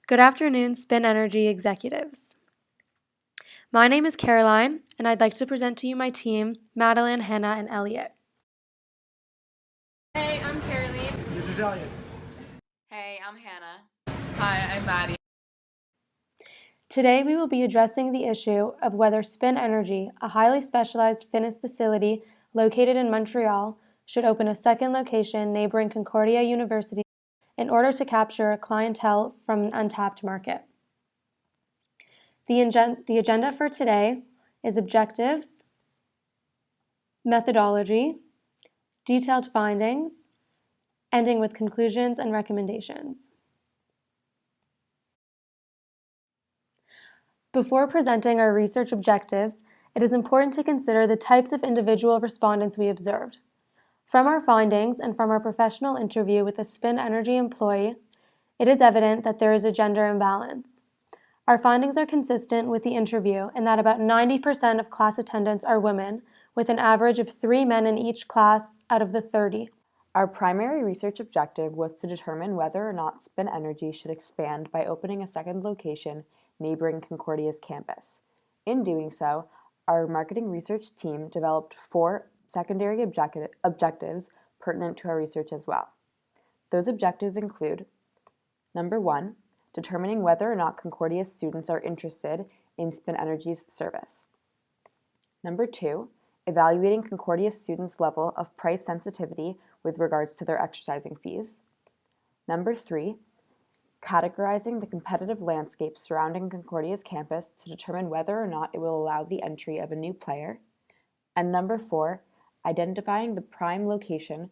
Good afternoon, Spin Energy executives. My name is Caroline, and I'd like to present to you my team, Madeline, Hannah, and Elliot. Hey, I'm Caroline. This is Elliot. Hey, I'm Hannah. Hi, I'm Maddie. Today we will be addressing the issue of whether Spin Energy, a highly specialized fitness facility located in Montreal, should open a second location neighboring Concordia University in order to capture a clientele from an untapped market. The agenda for today is objectives, methodology, detailed findings, ending with conclusions and recommendations. Before presenting our research objectives, it is important to consider the types of individual respondents we observed. From our findings and from our professional interview with a Spin Energy employee, it is evident that there is a gender imbalance. Our findings are consistent with the interview in that about 90% of class attendants are women, with an average of 3 men in each class out of the 30. Our primary research objective was to determine whether or not Spin Energy should expand by opening a second location neighboring Concordia's campus. In doing so, our marketing research team developed 4 secondary objectives pertinent to our research as well. Those objectives include: number 1, determining whether or not Concordia students are interested in Spin Energy's service. Number 2, evaluating Concordia students' level of price sensitivity with regards to their exercising fees. Number 3, categorizing the competitive landscape surrounding Concordia's campus to determine whether or not it will allow the entry of a new player. And number 4, identifying the prime location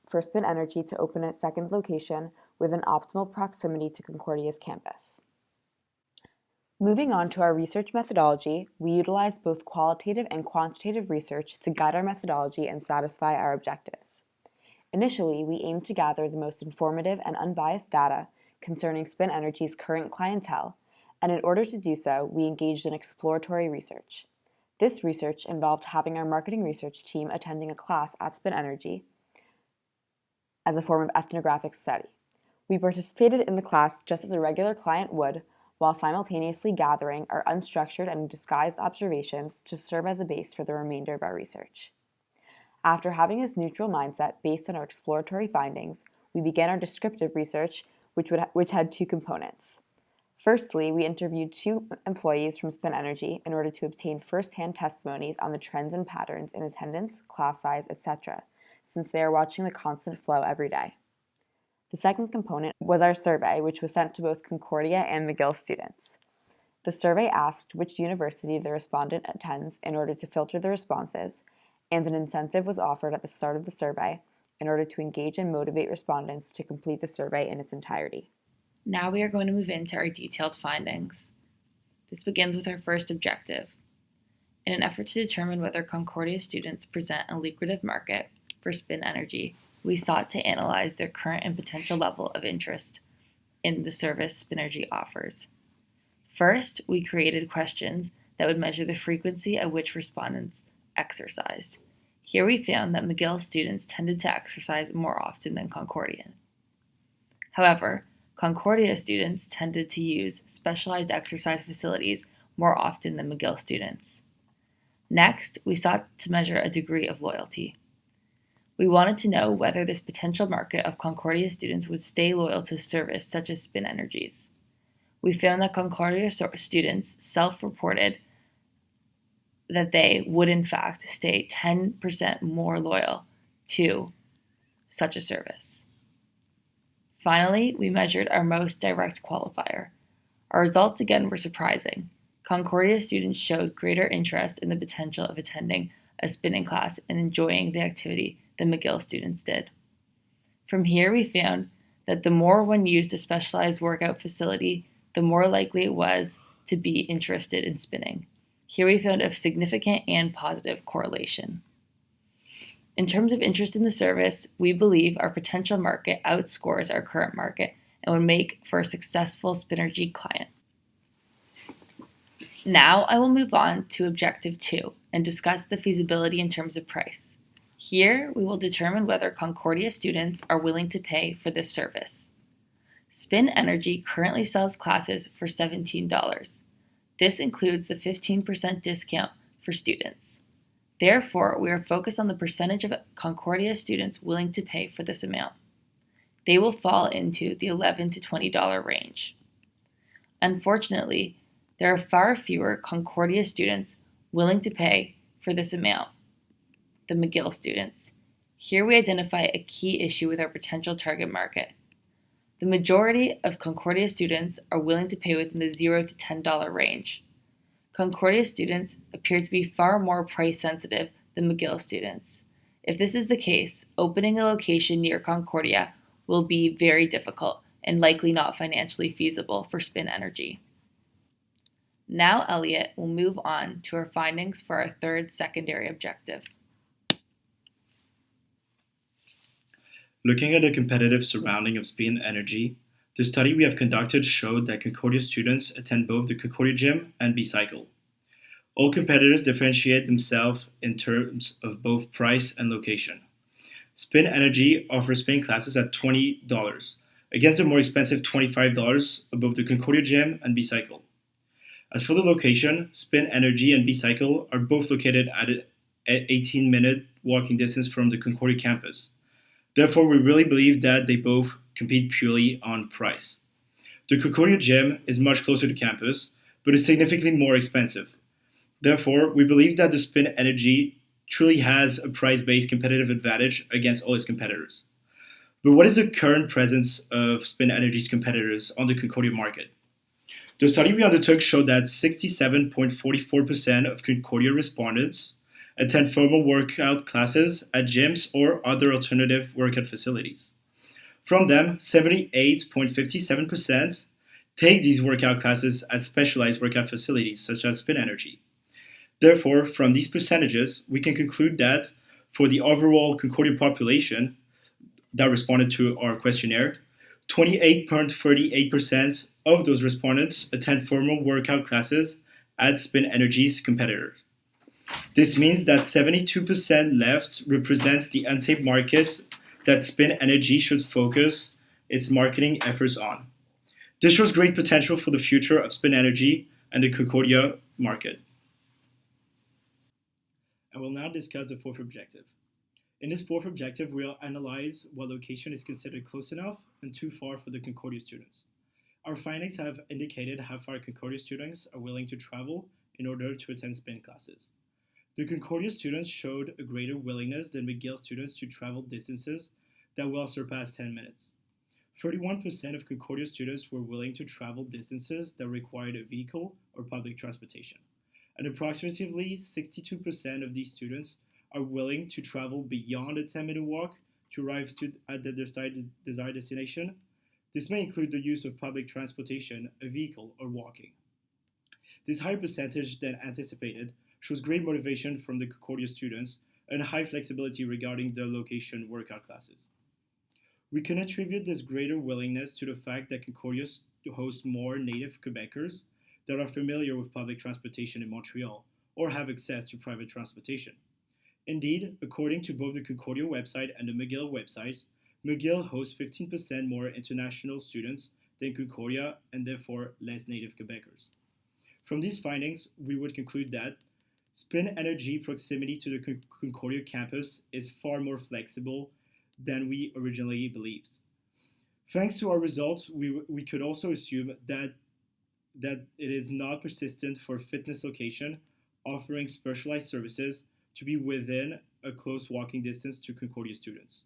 for Spin Energy to open a second location with an optimal proximity to Concordia's campus. Moving on to our research methodology, we utilized both qualitative and quantitative research to guide our methodology and satisfy our objectives. Initially, we aimed to gather the most informative and unbiased data concerning Spin Energy's current clientele, and in order to do so, we engaged in exploratory research. This research involved having our marketing research team attending a class at Spin Energy as a form of ethnographic study. We participated in the class just as a regular client would, while simultaneously gathering our unstructured and disguised observations to serve as a base for the remainder of our research. After having this neutral mindset based on our exploratory findings, we began our descriptive research, which had 2 components. Firstly, we interviewed 2 employees from Spin Energy in order to obtain first-hand testimonies on the trends and patterns in attendance, class size, etc., since they are watching the constant flow every day. The second component was our survey, which was sent to both Concordia and McGill students. The survey asked which university the respondent attends in order to filter the responses, and an incentive was offered at the start of the survey in order to engage and motivate respondents to complete the survey in its entirety. Now we are going to move into our detailed findings. This begins with our first objective. In an effort to determine whether Concordia students present a lucrative market for Spin Energy, we sought to analyze their current and potential level of interest in the service Spin Energy offers. First, we created questions that would measure the frequency at which respondents exercised. Here we found that McGill students tended to exercise more often than Concordia. However, Concordia students tended to use specialized exercise facilities more often than McGill students. Next, we sought to measure a degree of loyalty. We wanted to know whether this potential market of Concordia students would stay loyal to service such as Spin Energy's. We found that Concordia students self-reported that they would in fact stay 10% more loyal to such a service. Finally, we measured our most direct qualifier. Our results again were surprising. Concordia students showed greater interest in the potential of attending a spinning class and enjoying the activity than McGill students did. From here, we found that the more one used a specialized workout facility, the more likely it was to be interested in spinning. Here we found a significant and positive correlation. In terms of interest in the service, we believe our potential market outscores our current market and would make for a successful Spin Energy client. Now I will move on to Objective 2 and discuss the feasibility in terms of price. Here, we will determine whether Concordia students are willing to pay for this service. Spin Energy currently sells classes for $17. This includes the 15% discount for students. Therefore, we are focused on the percentage of Concordia students willing to pay for this amount. They will fall into the $11 to $20 range. Unfortunately, there are far fewer Concordia students willing to pay for this amount, the McGill students. Here we identify a key issue with our potential target market. The majority of Concordia students are willing to pay within the $0 to $10 range. Concordia students appear to be far more price sensitive than McGill students. If this is the case, opening a location near Concordia will be very difficult and likely not financially feasible for Spin Energy. Now Elliot will move on to our findings for our third secondary objective. Looking at the competitive surrounding of Spin Energy, the study we have conducted showed that Concordia students attend both the Concordia Gym and B-Cycle. All competitors differentiate themselves in terms of both price and location. Spin Energy offers spinning classes at $20, against the more expensive $25 above the Concordia Gym and B-Cycle. As for the location, Spin Energy and B-Cycle are both located at an 18-minute walking distance from the Concordia campus. Therefore, we really believe that they both compete purely on price. The Concordia Gym is much closer to campus, but is significantly more expensive. Therefore, we believe that the Spin Energy truly has a price-based competitive advantage against all its competitors. But what is the current presence of Spin Energy's competitors on the Concordia market? The study we undertook showed that 67.44% of Concordia respondents attend formal workout classes at gyms or other alternative workout facilities. From them, 78.57% take these workout classes at specialized workout facilities such as Spin Energy. Therefore, from these percentages, we can conclude that for the overall Concordia population that responded to our questionnaire, 28.38% of those respondents attend formal workout classes at Spin Energy's competitors. This means that 72% left represents the untapped market that Spin Energy should focus its marketing efforts on. This shows great potential for the future of Spin Energy and the Concordia market. I will now discuss the fourth objective. In this fourth objective, we'll analyze what location is considered close enough and too far for the Concordia students. Our findings have indicated how far Concordia students are willing to travel in order to attend Spin classes. The Concordia students showed a greater willingness than McGill students to travel distances that well surpass 10 minutes. 31% of Concordia students were willing to travel distances that required a vehicle or public transportation, and approximately 62% of these students are willing to travel beyond a 10-minute walk to arrive at their desired destination. This may include the use of public transportation, a vehicle, or walking. This higher percentage than anticipated shows great motivation from the Concordia students and high flexibility regarding their location workout classes. We can attribute this greater willingness to the fact that Concordia hosts more native Quebecers that are familiar with public transportation in Montreal or have access to private transportation. Indeed, according to both the Concordia website and the McGill website, McGill hosts 15% more international students than Concordia and therefore less native Quebecers. From these findings, we would conclude that Spin Energy proximity to the Concordia campus is far more flexible than we originally believed. Thanks to our results, we could also assume that it is not persistent for fitness location offering specialized services to be within a close walking distance to Concordia students.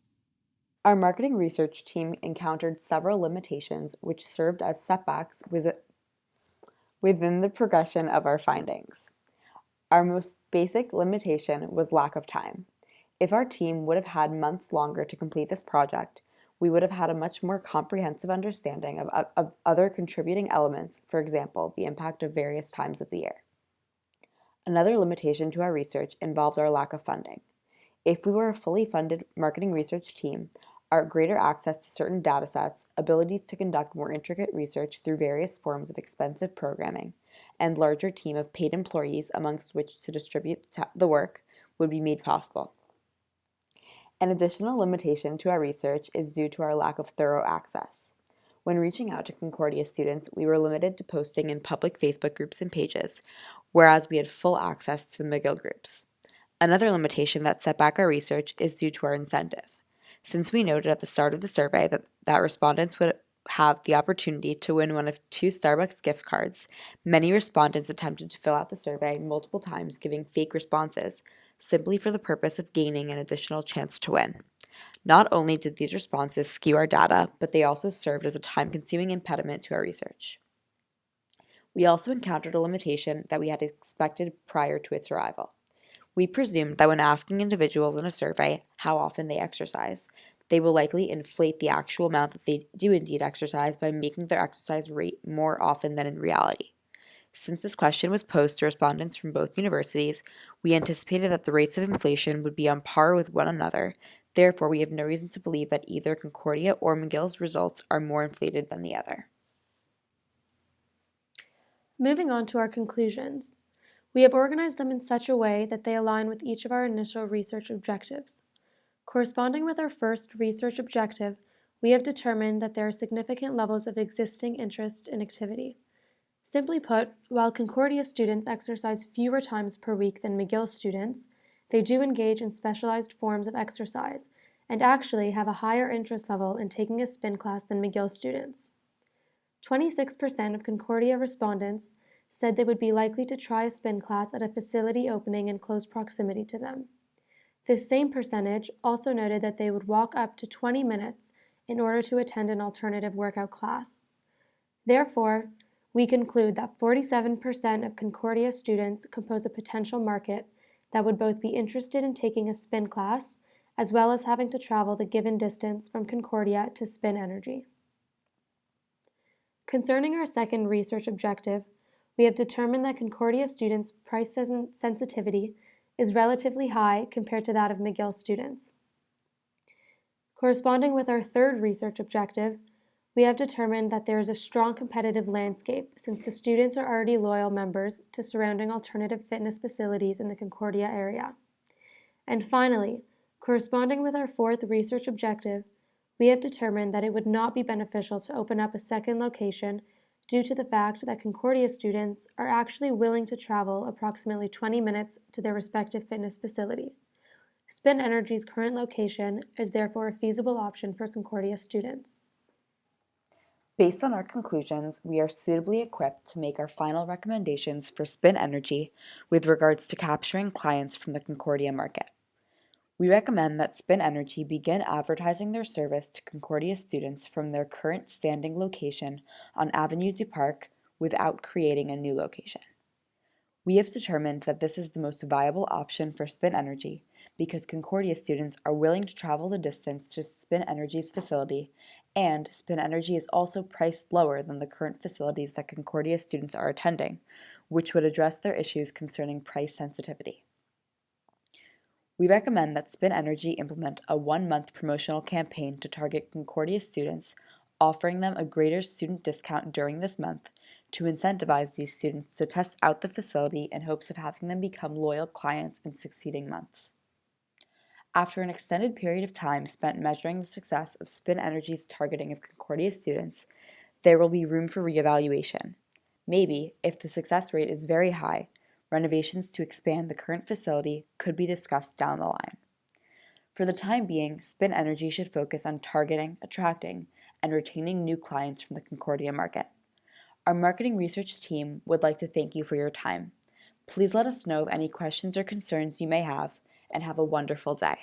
Our marketing research team encountered several limitations which served as setbacks within the progression of our findings. Our most basic limitation was lack of time. If our team would have had months longer to complete this project, we would have had a much more comprehensive understanding of other contributing elements, for example, the impact of various times of the year. Another limitation to our research involves our lack of funding. If we were a fully funded marketing research team, our greater access to certain datasets, abilities to conduct more intricate research through various forms of expensive programming, and larger team of paid employees amongst which to distribute the work would be made possible. An additional limitation to our research is due to our lack of thorough access. When reaching out to Concordia students, we were limited to posting in public Facebook groups and pages, whereas we had full access to the McGill groups. Another limitation that set back our research is due to our incentive. Since we noted at the start of the survey that respondents would have the opportunity to win one of 2 Starbucks gift cards, many respondents attempted to fill out the survey multiple times, giving fake responses, simply for the purpose of gaining an additional chance to win. Not only did these responses skew our data, but they also served as a time-consuming impediment to our research. We also encountered a limitation that we had expected prior to its arrival. We presumed that when asking individuals in a survey how often they exercise, they will likely inflate the actual amount that they do indeed exercise by making their exercise rate more often than in reality. Since this question was posed to respondents from both universities, we anticipated that the rates of inflation would be on par with one another. Therefore, we have no reason to believe that either Concordia or McGill's results are more inflated than the other. Moving on to our conclusions. We have organized them in such a way that they align with each of our initial research objectives. Corresponding with our first research objective, we have determined that there are significant levels of existing interest in activity. Simply put, while Concordia students exercise fewer times per week than McGill students, they do engage in specialized forms of exercise and actually have a higher interest level in taking a spin class than McGill students. 26% of Concordia respondents said they would be likely to try a spin class at a facility opening in close proximity to them. This same percentage also noted that they would walk up to 20 minutes in order to attend an alternative workout class. Therefore, we conclude that 47% of Concordia students compose a potential market that would both be interested in taking a spin class as well as having to travel the given distance from Concordia to Spin Energy. Concerning our second research objective, we have determined that Concordia students' price sensitivity is relatively high compared to that of McGill students. Corresponding with our third research objective, we have determined that there is a strong competitive landscape since the students are already loyal members to surrounding alternative fitness facilities in the Concordia area. And finally, corresponding with our fourth research objective, we have determined that it would not be beneficial to open up a second location due to the fact that Concordia students are actually willing to travel approximately 20 minutes to their respective fitness facility. Spin Energy's current location is therefore a feasible option for Concordia students. Based on our conclusions, we are suitably equipped to make our final recommendations for Spin Energy with regards to capturing clients from the Concordia market. We recommend that Spin Energy begin advertising their service to Concordia students from their current standing location on Avenue du Parc without creating a new location. We have determined that this is the most viable option for Spin Energy because Concordia students are willing to travel the distance to Spin Energy's facility, and Spin Energy is also priced lower than the current facilities that Concordia students are attending, which would address their issues concerning price sensitivity. We recommend that Spin Energy implement a 1-month promotional campaign to target Concordia students, offering them a greater student discount during this month to incentivize these students to test out the facility in hopes of having them become loyal clients in succeeding months. After an extended period of time spent measuring the success of Spin Energy's targeting of Concordia students, there will be room for reevaluation. Maybe, if the success rate is very high, renovations to expand the current facility could be discussed down the line. For the time being, Spin Energy should focus on targeting, attracting, and retaining new clients from the Concordia market. Our marketing research team would like to thank you for your time. Please let us know of any questions or concerns you may have, and have a wonderful day.